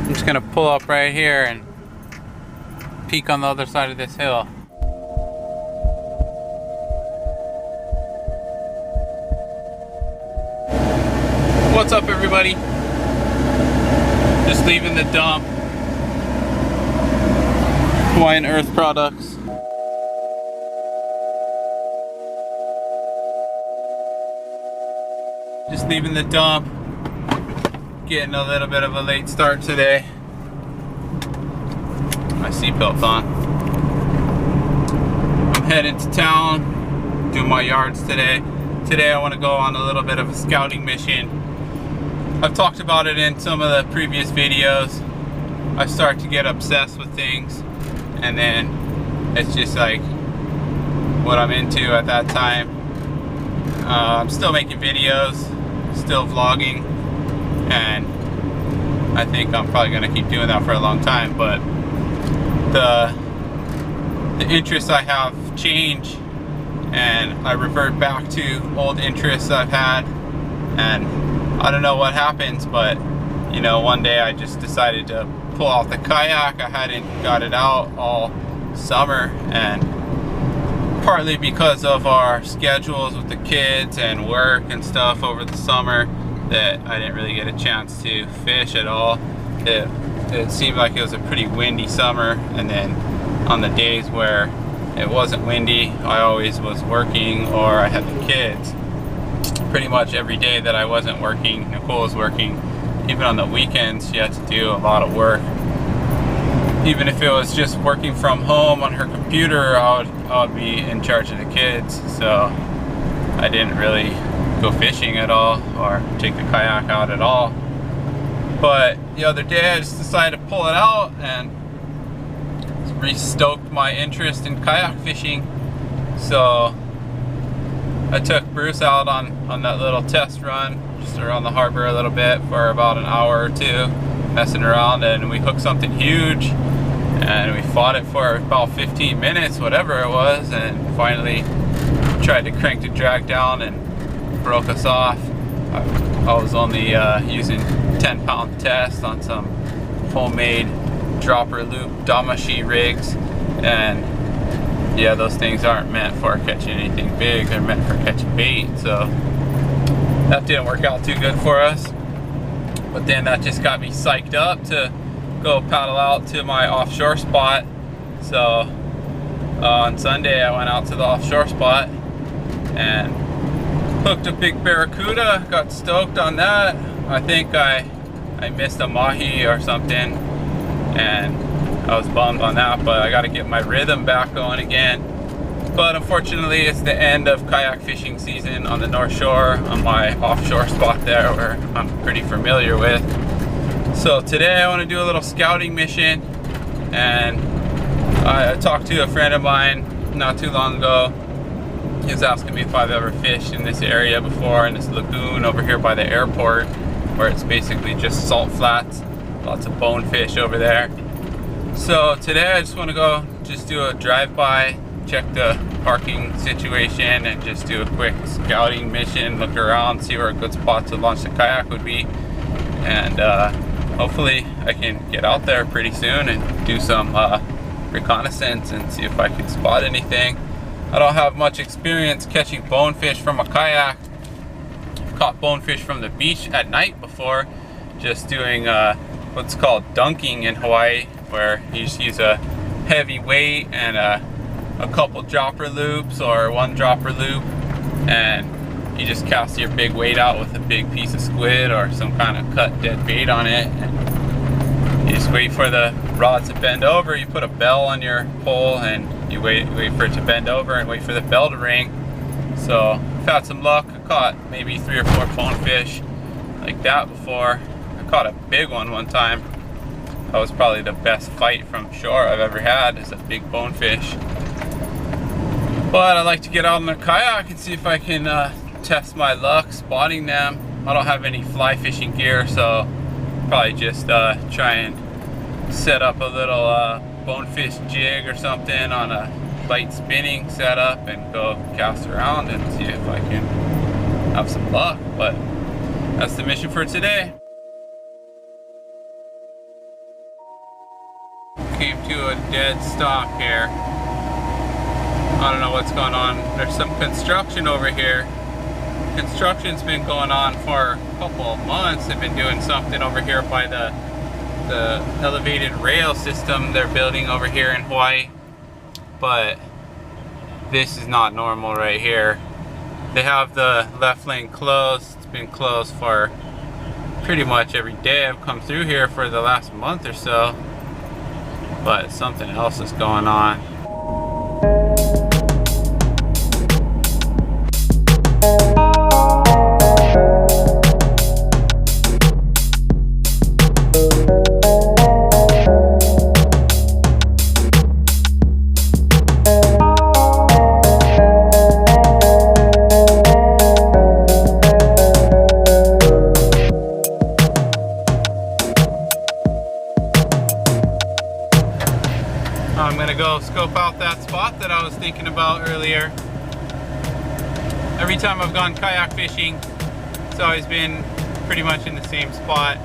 I'm just gonna pull up right here and peek on the other side of this hill. What's up, everybody? Just leaving the dump. Hawaiian Earth products. Just leaving the dump. Getting a little bit of a late start today. My seatbelt's on. I'm heading to town, doing my yards today. Today I want to go on a little bit of a scouting mission. I've talked about it in some of the previous videos. I start to get obsessed with things, and then it's just like what I'm into at that time. I'm still making videos, still vlogging, and I think I'm probably going to keep doing that for a long time, but the interests I have change, and I revert back to old interests I've had, and I don't know what happens, but you know, one day I just decided to pull out the kayak. I hadn't got it out all summer, and partly because of our schedules with the kids and work and stuff over the summer, that I didn't really get a chance to fish at all. It seemed like it was a pretty windy summer, and then on the days where it wasn't windy, I always was working or I had the kids. Pretty much every day that I wasn't working, Nicole was working. Even on the weekends, she had to do a lot of work. Even if it was just working from home on her computer, I would be in charge of the kids. So I didn't really go fishing at all or take the kayak out at all. But the other day I just decided to pull it out and re-stoked my interest in kayak fishing. So I took Bruce out on that little test run just around the harbor a little bit for about an hour or two, messing around, and we hooked something huge, and we fought it for about 15 minutes, whatever it was, and finally tried to crank the drag down and broke us off. I was only using 10-pound test on some homemade dropper loop damashi rigs, and yeah, those things aren't meant for catching anything big, they're meant for catching bait, so that didn't work out too good for us. But then that just got me psyched up to go paddle out to my offshore spot. So on Sunday I went out to the offshore spot and hooked a big barracuda, got stoked on that. I think I missed a mahi or something, and I was bummed on that, but I got to get my rhythm back going again. But unfortunately it's the end of kayak fishing season on the North Shore, on my offshore spot there where I'm pretty familiar with. So today I want to do a little scouting mission, and I talked to a friend of mine not too long ago. He was asking me if I've ever fished in this area before, in this lagoon over here by the airport, where it's basically just salt flats, lots of bonefish over there. So today I just want to go just do a drive-by, check the parking situation, and just do a quick scouting mission, look around, see where a good spot to launch the kayak would be, and hopefully I can get out there pretty soon and do some reconnaissance and see if I can spot anything. I don't have much experience catching bonefish from a kayak. I've caught bonefish from the beach at night before, just doing what's called dunking in Hawaii, where you just use a heavy weight and a couple dropper loops or one dropper loop, and you just cast your big weight out with a big piece of squid or some kind of cut dead bait on it, and you just wait for the rod to bend over. You put a bell on your pole and you wait for it to bend over and wait for the bell to ring. So I've had some luck. I caught maybe 3 or 4 bonefish like that before. I caught a big one time. That was probably the best fight from shore I've ever had, is a big bonefish. But I like to get out on the kayak and see if I can test my luck spotting them. I don't have any fly fishing gear, so probably just try and set up a little bonefish jig or something on a light spinning setup and go cast around and see if I can have some luck. But that's the mission for today. came to a dead stop here. I don't know what's going on. There's some construction over here. Construction's been going on for a couple of months. They've been doing something over here by the elevated rail system they're building over here in Hawaii. But this is not normal right here. They have the left lane closed. It's been closed for pretty much every day I've come through here for the last month or so. But something else is going on. I'm gonna go scope out that spot that I was thinking about earlier. Every time I've gone kayak fishing, it's always been pretty much in the same spot,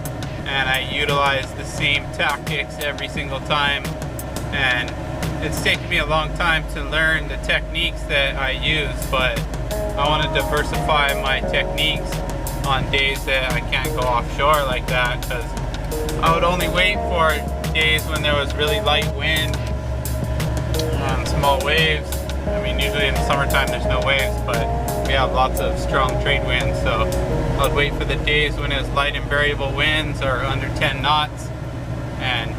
and I utilize the same tactics every single time, and it's taken me a long time to learn the techniques that I use, but I want to diversify my techniques on days that I can't go offshore like that, because I would only wait for days when there was really light wind and small waves. I mean, usually in the summertime there's no waves, but we have lots of strong trade winds, so I would wait for the days when it's light and variable winds or under 10 knots, and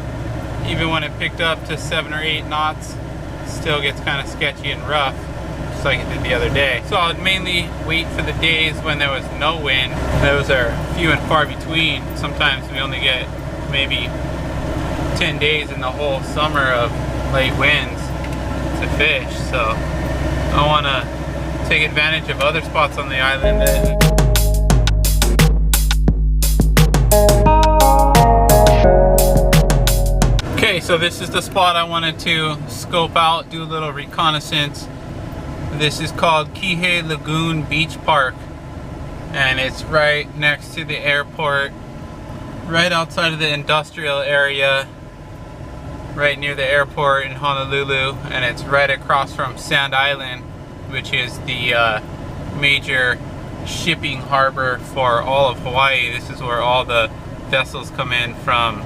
even when it picked up to 7 or 8 knots, it still gets kind of sketchy and rough, just like it did the other day. So I would mainly wait for the days when there was no wind. Those are few and far between. Sometimes we only get maybe 10 days in the whole summer of light winds to fish, so I want to take advantage of other spots on the island. Okay, so this is the spot I wanted to scope out, do a little reconnaissance. This is called Kihei Lagoon Beach Park, and it's right next to the airport, right outside of the industrial area, right near the airport in Honolulu, and it's right across from Sand Island, which is the major shipping harbor for all of Hawaii. This is where all the vessels come in from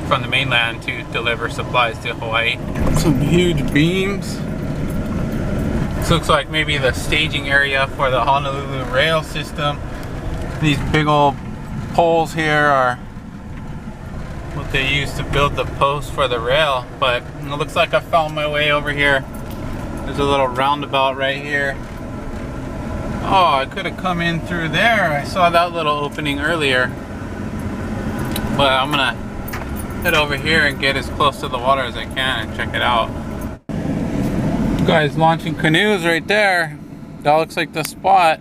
the mainland to deliver supplies to Hawaii. Some huge beams. This looks like maybe the staging area for the Honolulu rail system. These big old poles here are what they use to build the post for the rail, but it looks like I found my way over here. There's a little roundabout right here. Oh, I could have come in through there. I saw that little opening earlier, but I'm gonna head over here and get as close to the water as I can and check it out. Guys launching canoes right there. That looks like the spot.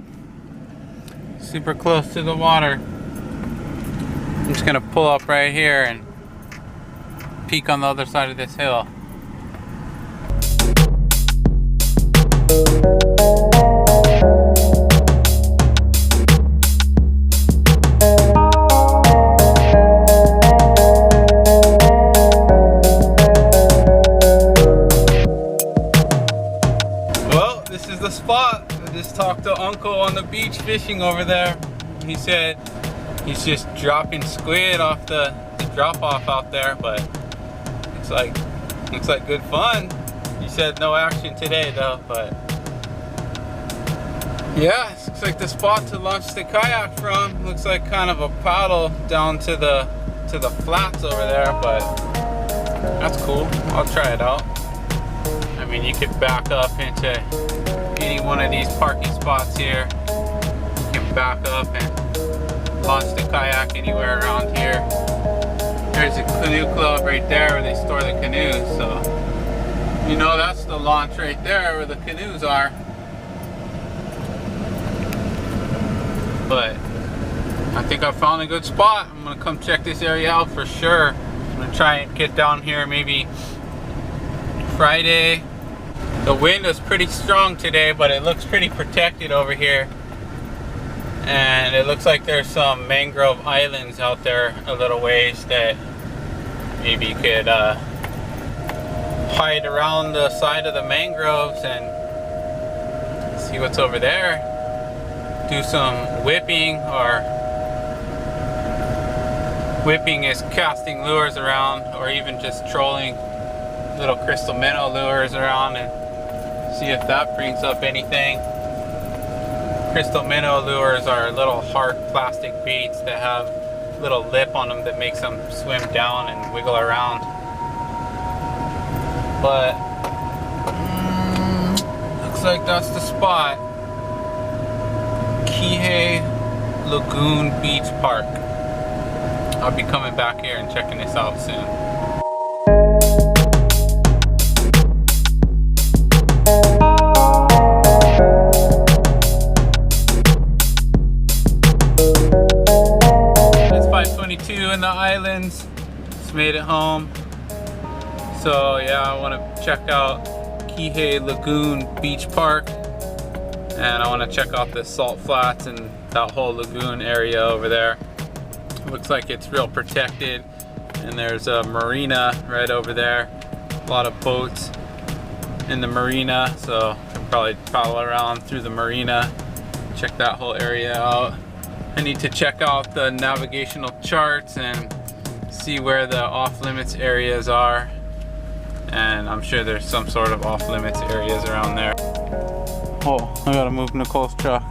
Super close to the water. I'm just gonna pull up right here and peek on the other side of this hill. Well, this is the spot. I just talked to Uncle on the beach fishing over there. He said he's just dropping squid off the drop off out there, but looks like good fun. He said no action today though, but yeah, it looks like the spot to launch the kayak from. Looks like kind of a paddle down to the flats over there, but that's cool. I'll try it out. I mean, you could back up into any one of these parking spots here. You can back up and launch the kayak anywhere around here. There's a canoe club right there where they store the canoes, so you know that's the launch right there where the canoes are. But I think I found a good spot. I'm gonna come check this area out for sure. I'm gonna try and get down here maybe Friday. The wind is pretty strong today, but it looks pretty protected over here. And it looks like there's some mangrove islands out there a little ways that maybe you could hide around the side of the mangroves and see what's over there. Do some whipping, or whipping is casting lures around, or even just trolling little crystal minnow lures around and see if that brings up anything. Crystal minnow lures are little hard plastic baits that have little lip on them that makes them swim down and wiggle around. But looks like that's the spot. Kayak Lagoon Beach Park. I'll be coming back here and checking this out soon. It's 5:22 in the islands. Just made it home. So yeah, I want to check out Kayak Lagoon Beach Park. And I want to check out the salt flats and that whole lagoon area over there. Looks like it's real protected, and there's a marina right over there. A lot of boats in the marina, so I can probably paddle around through the marina, check that whole area out. I need to check out the navigational charts and see where the off-limits areas are, and I'm sure there's some sort of off-limits areas around there. Oh, I gotta move Nicole's truck.